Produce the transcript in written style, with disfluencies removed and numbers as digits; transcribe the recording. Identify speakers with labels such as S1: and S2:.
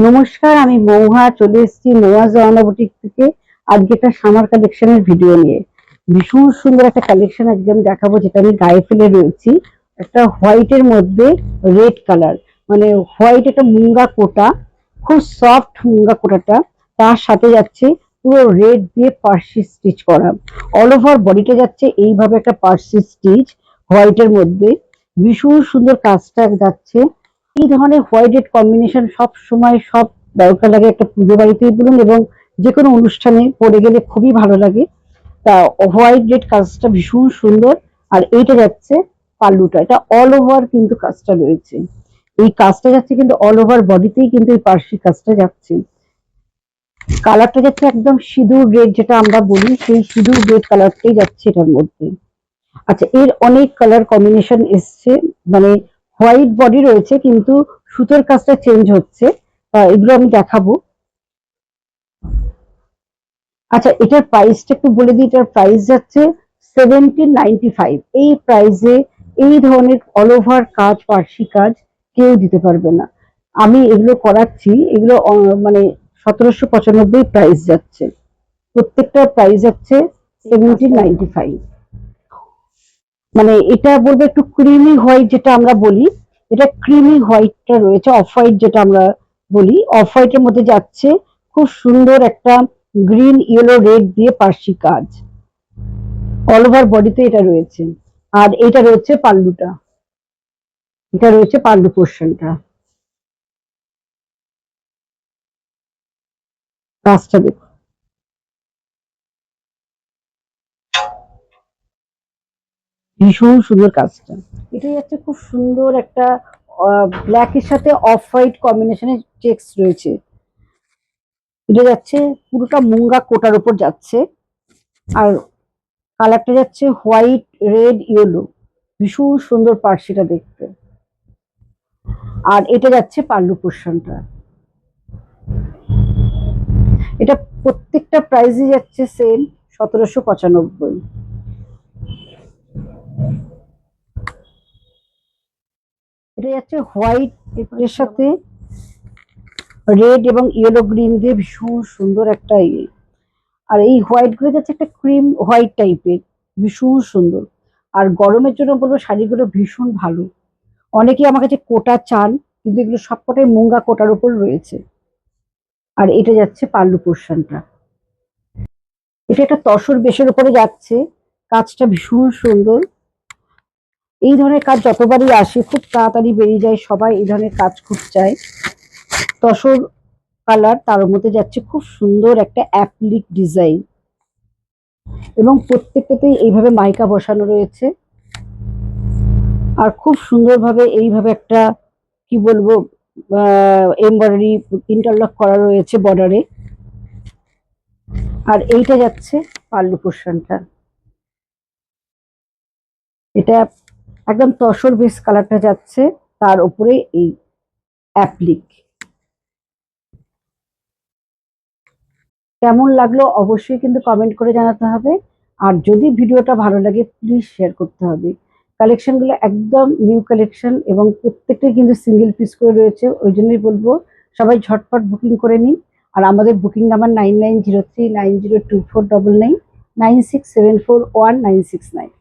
S1: নমস্কার, আমি মৌহা চলে এসেছি নোয়া জাহানা বুটিক থেকে। আজকে একটা সামার কালেকশনের ভিডিও নিয়ে ভীষণ সুন্দর একটা কালেকশন আজকে আমি দেখাবো, যেটা আমি গায়ে ফেলে রয়েছি। একটা হোয়াইটের মধ্যে রেড কালার, মানে হোয়াইট একটা মুঙ্গা কোটা, খুব সফট মুঙ্গা কোটাটা। তার সাথে যাচ্ছে পুরো রেড দিয়ে পার্সি স্টিচ করা, অল ওভার বডিতে যাচ্ছে এইভাবে একটা পার্সি স্টিচ হোয়াইটের মধ্যে। ভীষণ সুন্দর কাজটা যাচ্ছে। এই ধরনের হোয়াইট রেড কম্বিনেশন সব সময় সব দরকার লাগে একটা পুজো বাড়িতেই বলুন, এবং যে কোনো অনুষ্ঠানে পরে গেলে খুবই ভালো লাগে। তা হোয়াইট রেড কাজটা ভীষণ সুন্দর। আর এইটা যাচ্ছে পাল্লুটা, এটা অল ওভার কিন্তু কাজটা রয়েছে। এই কাজটা যাচ্ছে কিন্তু অল ওভার বডিতেই কিন্তু এই পার্সি কাজটা যাচ্ছে। কালারটা যাচ্ছে একদম সিঁদুর রেড, যেটা আমরা বলি সেই সিঁদুর রেড কালারটাই যাচ্ছে এটার মধ্যে। আচ্ছা, এর অনেক কালার কম্বিনেশন এসছে, মানে হোয়াইট বডি রয়েছে কিন্তু সুতোর কাজটা চেঞ্জ হচ্ছে। এগুলো আমি দেখাবো। আচ্ছা, এটার প্রাইসটা একটু বলে দিই। এটার প্রাইস যাচ্ছে 1795। এই প্রাইসে এই ধরনের অল ওভার কাজ, পার্সি কাজ কেউ দিতে পারবে না। আমি এগুলো করাচ্ছি, এগুলো মানে 1795 প্রাইস যাচ্ছে। প্রত্যেকটা প্রাইস যাচ্ছে 1795। মানে এটা বলবো একটু ক্রিমি হোয়াইট, যেটা আমরা বলি, এটা ক্রিমি হোয়াইটটা রয়েছে, অফ হোয়াইট যেটা আমরা বলি, অফ হোয়াইটের মধ্যে যাচ্ছে খুব সুন্দর একটা গ্রিন ইয়েলো রেড দিয়ে পার্সি কাজ, অল ওভার বডিতে এটা রয়েছে। আর এটা রয়েছে পাল্লুটা, এটা রয়েছে পাল্লু পোর্শনটা। কাজটা দেখো, ভীষণ সুন্দর কাজটা। এটা যাচ্ছে খুব সুন্দর একটা ব্ল্যাকের সাথে অফ হোয়াইট কম্বিনেশনের চেকস রয়েছে। এটা যাচ্ছে পুরোটা মুঙ্গা কোটার উপর যাচ্ছে। আর কালারটা যাচ্ছে হোয়াইট রেড ইয়েলো, ভীষণ সুন্দর পার্সিটা দেখতে। আর এটা যাচ্ছে পাল্লু পোর্শনটা। এটা প্রত্যেকটা প্রাইসই যাচ্ছে সেম 1795। এটা যাচ্ছে হোয়াইট এর সাথে রেড এবং ইয়েলো গ্রিন দিয়ে ভীষণ সুন্দর একটা ইয়ে। আর এই হোয়াইট গুলো যাচ্ছে একটা ক্রিম হোয়াইট টাইপের, ভীষণ সুন্দর। আর গরমের জন্য বলবো শাড়িগুলো ভীষণ ভালো। অনেকেই আমার কাছে কোটা চান, কিন্তু এগুলো সবকটাই মুঙ্গা কোটার উপর রয়েছে। আর এটা যাচ্ছে পাল্লু পোর্শনটা। এটা একটা তসর বেশের উপরে যাচ্ছে, কাজটা ভীষণ সুন্দর। এই ধরনের কাজ যতবারই আসে খুব তাড়াতাড়ি বেরিয়ে যায়, সবাই এই ধরনের কাজ খুব চায়। তসর কালার, তার মধ্যে যাচ্ছে খুব সুন্দর একটা অ্যাপ্লিক ডিজাইন, এবং প্রত্যেকটাতেই এইভাবে মাইকা বসানো রয়েছে। আর খুব সুন্দরভাবে এইভাবে একটা কি বলবো এমব্রয়ডারি ইন্টারলক করা রয়েছে বর্ডারে। আর এইটা যাচ্ছে পাল্লু পোর্শনটা। এটা একদম তসর বেস কালারটা যাচ্ছে, তার উপরে এই অ্যাপ্লিক। কেমন লাগলো অবশ্যই কিন্তু কমেন্ট করে জানাতে হবে। আর যদি ভিডিওটা ভালো লাগে প্লিজ শেয়ার করতে হবে। কালেকশনগুলো একদম নিউ কালেকশন, এবং প্রত্যেকটাই কিন্তু সিঙ্গেল পিস করে রয়েছে। ওই জন্যই বলবো সবাই ঝটপট বুকিং করে নিন। আর আমাদের বুকিং নাম্বার 9903902499 96741969।